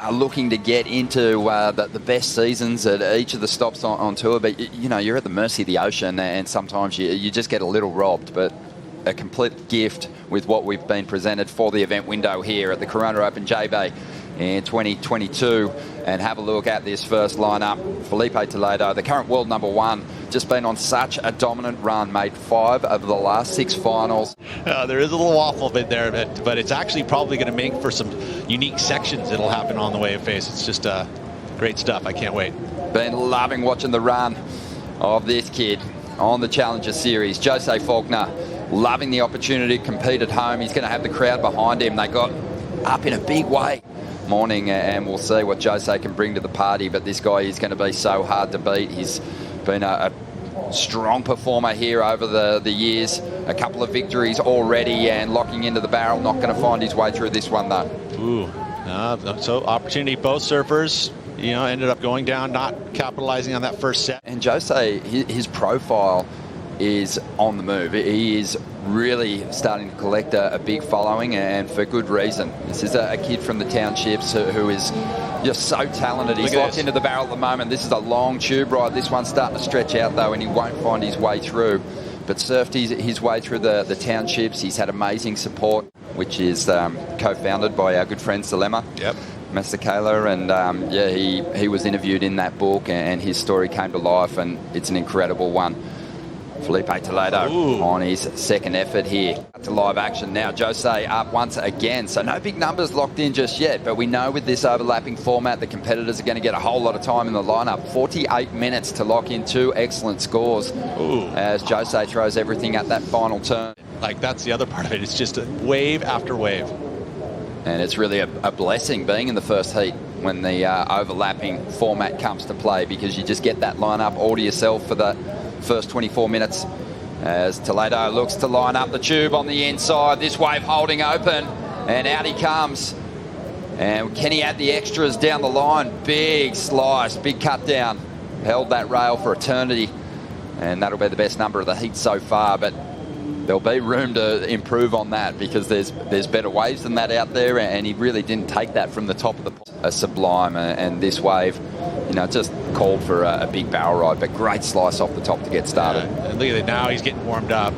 are looking to get into the best seasons at each of the stops on tour, but you know, you're at the mercy of the ocean, and sometimes you just get a little robbed. But a complete gift with what we've been presented for the event window here at the Corona Open J-Bay in 2022. And have a look at this first lineup. Filipe Toledo, the current world #1, just been on such a dominant run, made 5 of the last 6 finals. There is a little waffle bit there, but it's actually probably going to make for some unique sections that'll happen on the wave face. It's just great stuff. I can't wait. Been loving watching the run of this kid on the Challenger Series. Joshe Faulkner, loving the opportunity to compete at home. He's going to have the crowd behind him. They got up in a big way morning, and we'll see what Jose can bring to the party. But this guy is going to be so hard to beat. He's been a strong performer here over the years. A couple of victories already, and locking into the barrel. Not going to find his way through this one, though. Ooh, so opportunity. Both surfers, you know, ended up going down, not capitalizing on that first set. And Jose, his profile is on the move. He is really starting to collect a big following, and for good reason. This is a kid from the townships who is just so talented. He's locked into the barrel at the moment. This is a long tube ride. This one's starting to stretch out, though, and he won't find his way through. But surfed his way through the townships. He's had amazing support, which is co-founded by our good friend Salema. Yep. Mr. Kayla, and yeah, he was interviewed in that book, and his story came to life, and it's an incredible one. Filipe Toledo on his second effort here. To live action now. Jose up once again. So no big numbers locked in just yet, but we know with this overlapping format, the competitors are going to get a whole lot of time in the lineup. 48 minutes to lock in 2 excellent scores as Jose throws everything at that final turn. Like, that's the other part of it. It's just a wave after wave. And it's really a blessing being in the first heat when the overlapping format comes to play, because you just get that lineup all to yourself for the first 24 minutes as Toledo looks to line up the tube on the inside. This wave holding open, and out he comes. And can he add the extras down the line? Big slice, big cut down. Held that rail for eternity, and that'll be the best number of the heat so far. But there'll be room to improve on that, because there's better waves than that out there, and he really didn't take that from the top of the a sublime. And this wave, you know, just called for a big barrel ride, but great slice off the top to get started. And look at it now, he's getting warmed up.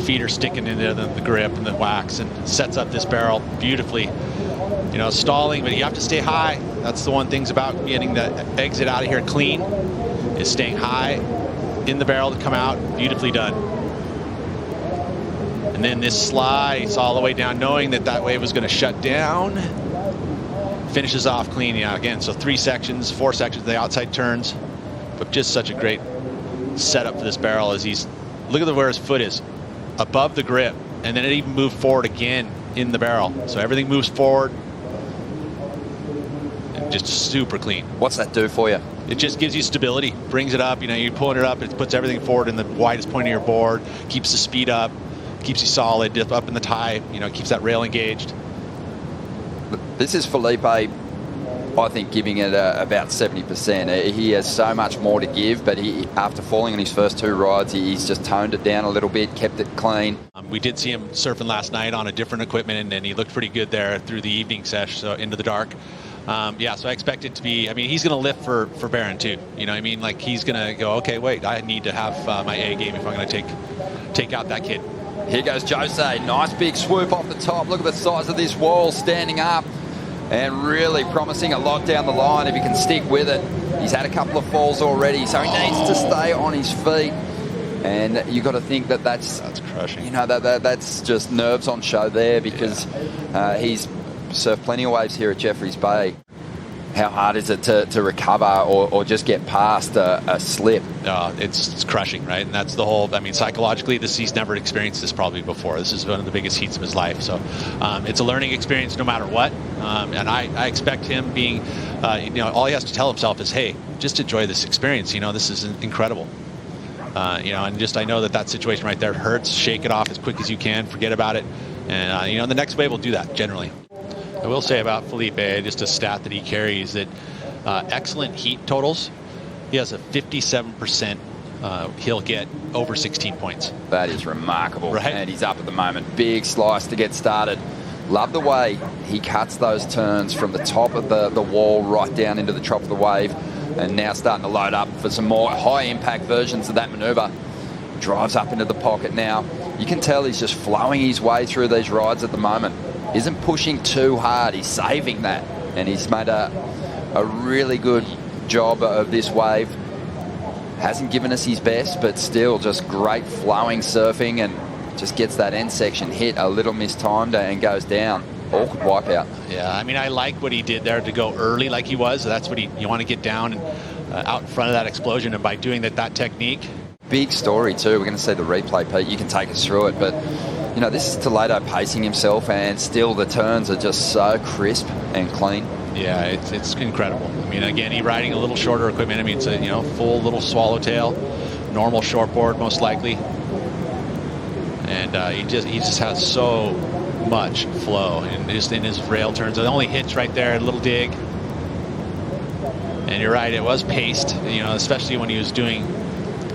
Feet are sticking into the grip and the wax, and sets up this barrel beautifully. You know, stalling, but you have to stay high. That's the one thing about getting the exit out of here clean, is staying high in the barrel to come out. Beautifully done. And then this slice all the way down, knowing that wave was going to shut down. Finishes off clean. Yeah, again, so 4 sections of the outside turns, but just such a great setup for this barrel as look at where his foot is, above the grip, and then it even moved forward again in the barrel. So everything moves forward, and just super clean. What's that do for you? It just gives you stability, brings it up. You know, you're pulling it up, it puts everything forward in the widest point of your board, keeps the speed up, keeps you solid, dip up in the tie, you know, keeps that rail engaged. This is Filipe, I think, giving it about 70%. He has so much more to give, but after falling on his first 2 rides, he's just toned it down a little bit, kept it clean. We did see him surfing last night on a different equipment, and he looked pretty good there through the evening sesh, so into the dark. Yeah, so I expect it to be, I mean, he's going to lift for Barron too. You know what I mean? Like, he's going to go, okay, wait, I need to have my A game if I'm going to take out that kid. Here goes Jose. Nice big swoop off the top. Look at the size of this wall standing up, and really promising a lot down the line if he can stick with it. He's had a couple of falls already, so he needs to stay on his feet. And you got to think that's crushing. You know, that's just nerves on show there, because he's surfed plenty of waves here at Jeffreys Bay. How hard is it to recover or just get past a slip? It's crushing, right? And that's the whole, I mean, psychologically, he's never experienced this probably before. This is one of the biggest heats of his life. So it's a learning experience no matter what. And I expect him being, you know, all he has to tell himself is, hey, just enjoy this experience. You know, this is incredible. You know, and just, I know that situation right there hurts. Shake it off as quick as you can. Forget about it. And, you know, the next wave will do that generally. I will say about Filipe, just a stat that he carries, that excellent heat totals. He has a 57%. He'll get over 16 points. That is remarkable. Right? And he's up at the moment. Big slice to get started. Love the way he cuts those turns from the top of the wall right down into the trough of the wave, and now starting to load up for some more high-impact versions of that manoeuvre. Drives up into the pocket now. You can tell he's just flowing his way through these rides at the moment. Isn't pushing too hard. He's saving that, and he's made a really good job of this wave. Hasn't given us his best, but still just great flowing surfing, and just gets that end section hit a little mistimed and goes down. Awkward wipeout. Yeah, I mean, I like what he did there to go early like he was. That's what you want to get down and out in front of that explosion, and by doing that technique. Big story too. We're going to see the replay, Pete. You can take us through it, but you know, this is Toledo pacing himself, and still the turns are just so crisp and clean. Yeah, it's incredible. I mean, again, he's riding a little shorter equipment. I mean, it's a full little swallowtail, normal shortboard most likely. And he just has so much flow, and just in his rail turns. The only hitch right there, a little dig. And you're right, it was paced, especially when he was doing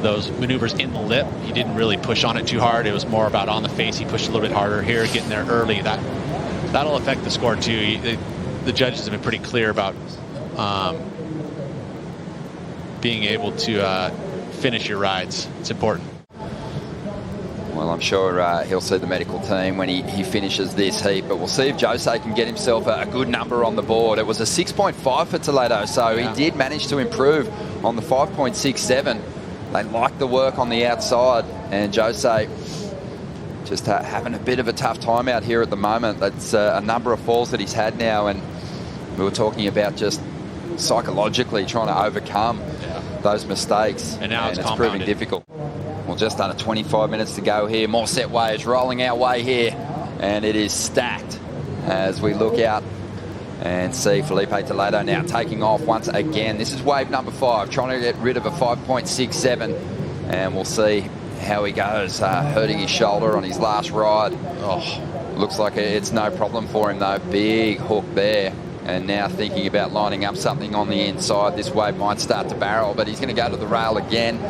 those maneuvers in the lip. He didn't really push on it too hard. It was more about on the face. He pushed a little bit harder here, getting there early. That'll affect the score too. The judges have been pretty clear about being able to finish your rides. It's important. Well, I'm sure he'll see the medical team when he finishes this heat, but we'll see if Joshe can get himself a good number on the board. It was a 6.5 for Toledo, so he did manage to improve on the 5.67. They like the work on the outside, and Joshe just having a bit of a tough time out here at the moment. That's a number of falls that he's had now, and we were talking about just psychologically trying to overcome those mistakes, and now it's proving difficult. Well, just under 25 minutes to go here. More set waves rolling our way here, and it is stacked as we look out and see Filipe Toledo now taking off once again. This is wave number 5, trying to get rid of a 5.67, and we'll see how he goes. Hurting his shoulder on his last ride. Oh, looks like it's no problem for him though. Big hook there, and now thinking about lining up something on the inside. This wave might start to barrel, but he's going to go to the rail again.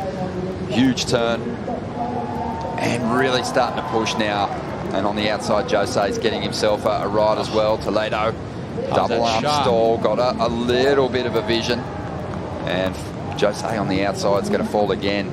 Huge turn, and really starting to push now. And on the outside, Jose's getting himself a ride as well. Toledo, double arm stall, got a little bit of a vision. And Joshe on the outside is going to fall again.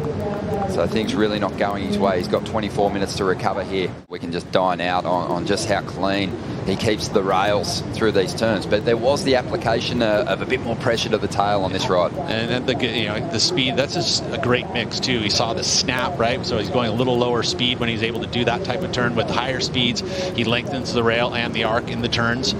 So things really not going his way. He's got 24 minutes to recover here. We can just dine out on just how clean he keeps the rails through these turns. But there was the application of a bit more pressure to the tail on this ride. And then the speed, that's just a great mix too. He saw the snap, right? So he's going a little lower speed when he's able to do that type of turn. With higher speeds, he lengthens the rail and the arc in the turns.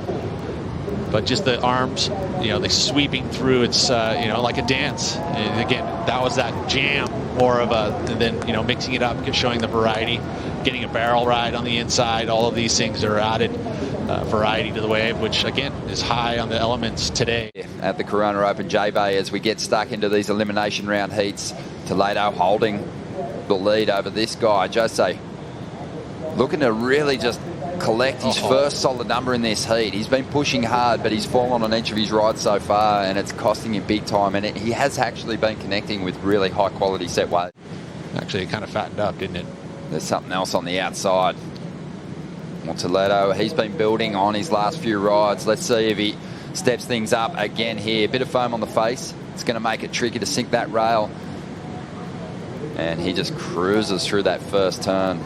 But just the arms, they sweeping through. It's like a dance. And again, that was that jam, more of a, and then mixing it up, showing the variety, getting a barrel ride on the inside. All of these things are added variety to the wave, which again is high on the elements today. At the Corona Open J-Bay, as we get stuck into these elimination round heats, Toledo holding the lead over this guy. Joshe looking to really just collect his first solid number in this heat. He's been pushing hard, but he's fallen on each of his rides so far, and it's costing him big time. And he has actually been connecting with really high quality set waves. Actually, it kind of fattened up, didn't it? There's something else on the outside. Well, Toledo, he's been building on his last few rides. Let's see if he steps things up again here. A bit of foam on the face. It's going to make it tricky to sink that rail. And he just cruises through that first turn.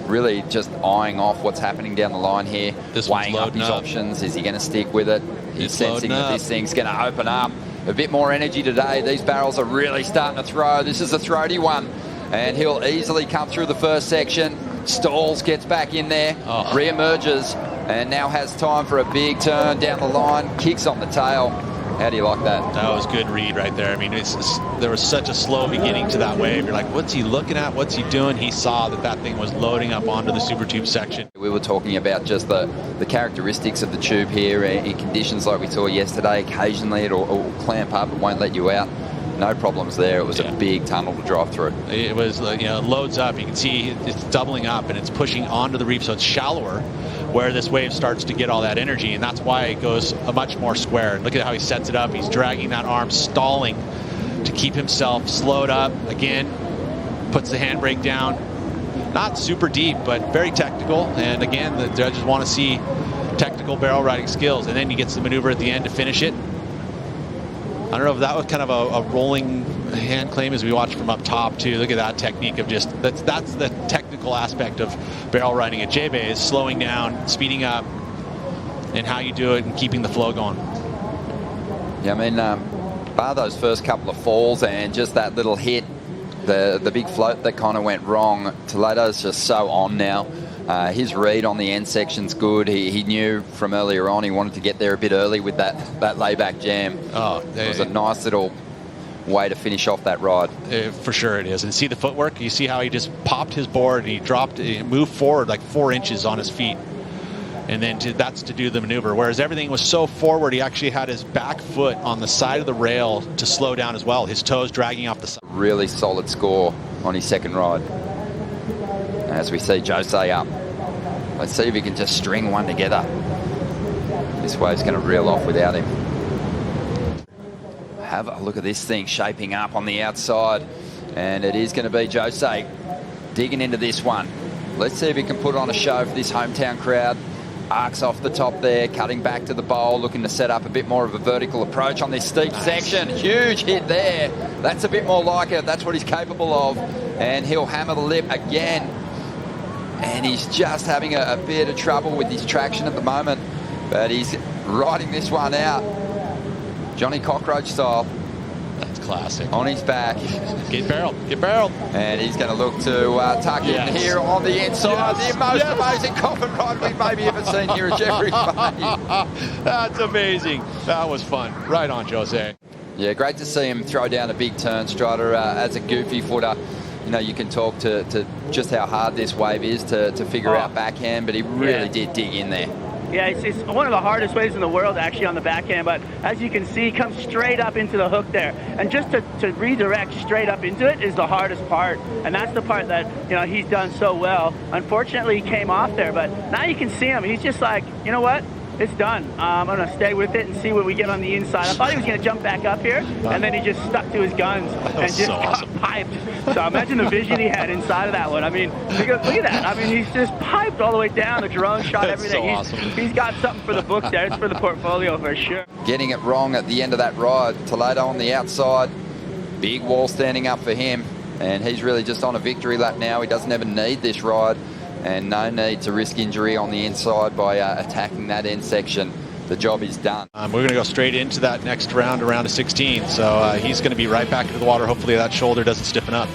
Really just eyeing off what's happening down the line here. Weighing up his options. Is he going to stick with it? He's sensing that this thing's going to open up. A bit more energy today. These barrels are really starting to throw. This is a throaty one. And he'll easily come through the first section. Stalls, gets back in there, re-emerges, and now has time for a big turn down the line. Kicks on the tail. How do you like that? That was good read right there. I mean, there was such a slow beginning to that wave. You're like, what's he looking at? What's he doing? He saw that thing was loading up onto the super tube section. We were talking about just the characteristics of the tube here in conditions like we saw yesterday. Occasionally it'll clamp up, it won't let you out. No problems there. It was a big tunnel to drive through. It was, it loads up. You can see it's doubling up and it's pushing onto the reef, so it's shallower where this wave starts to get all that energy, and that's why it goes a much more square. Look at how he sets it up. He's dragging that arm, stalling to keep himself slowed up. Again, puts the handbrake down. Not super deep, but very technical. And again, the judges want to see technical barrel riding skills, and then he gets the maneuver at the end to finish it. I don't know if that was kind of a rolling hand claim as we watch from up top too. Look at that technique of just, that's the technical aspect of barrel riding at J-Bay, is slowing down, speeding up, and how you do it and keeping the flow going. Yeah, I mean, bar those first couple of falls and just that little hit, the big float that kind of went wrong, Toledo's just so on now. His read on the end section's good. He knew from earlier on he wanted to get there a bit early with that layback jam. Oh, it was a nice little way to finish off that ride. For sure it is. And see the footwork? You see how he just popped his board and he dropped, he moved forward like 4 inches on his feet. And then that's to do the maneuver. Whereas everything was so forward, he actually had his back foot on the side of the rail to slow down as well. His toes dragging off the side. Really solid score on his second ride. As we see Joshe up. Let's see if he can just string one together. This wave's going to reel off without him. Have a look at this thing shaping up on the outside. And it is going to be Joshe digging into this one. Let's see if he can put on a show for this hometown crowd. Arcs off the top there, cutting back to the bowl, looking to set up a bit more of a vertical approach on this steep section. Huge hit there. That's a bit more like it. That's what he's capable of. And he'll hammer the lip again. And he's just having a bit of trouble with his traction at the moment. But he's riding this one out. Johnny Cockroach style. That's classic. On his back. Get barreled. Get barreled. And he's going to look to tuck in here on the inside. The most amazing coffin ride we've maybe ever seen here at Jeffrey's Bay. That's amazing. That was fun. Right on, Joshe. Yeah, great to see him throw down a big turn, Strider. As a goofy footer, you know, you can talk to just how hard this wave is to figure out backhand, but he really did dig in there. Yeah, it's one of the hardest waves in the world actually on the backhand, but as you can see, he comes straight up into the hook there. And just to redirect straight up into it is the hardest part. And that's the part that, you know, he's done so well. Unfortunately, he came off there, but now you can see him. He's just like, you know what? It's done. I'm going to stay with it and see what we get on the inside. I thought he was going to jump back up here, and then he just stuck to his guns and just got piped. So imagine the vision he had inside of that one. I mean, look at that. I mean, he's just piped all the way down, the drone shot, everything. He's got something for the books there. It's for the portfolio for sure. Getting it wrong at the end of that ride. Toledo on the outside. Big wall standing up for him. And he's really just on a victory lap now. He doesn't even need this ride. And no need to risk injury on the inside by attacking that end section. The job is done. We're going to go straight into that next round, around a 16. So he's going to be right back into the water. Hopefully that shoulder doesn't stiffen up.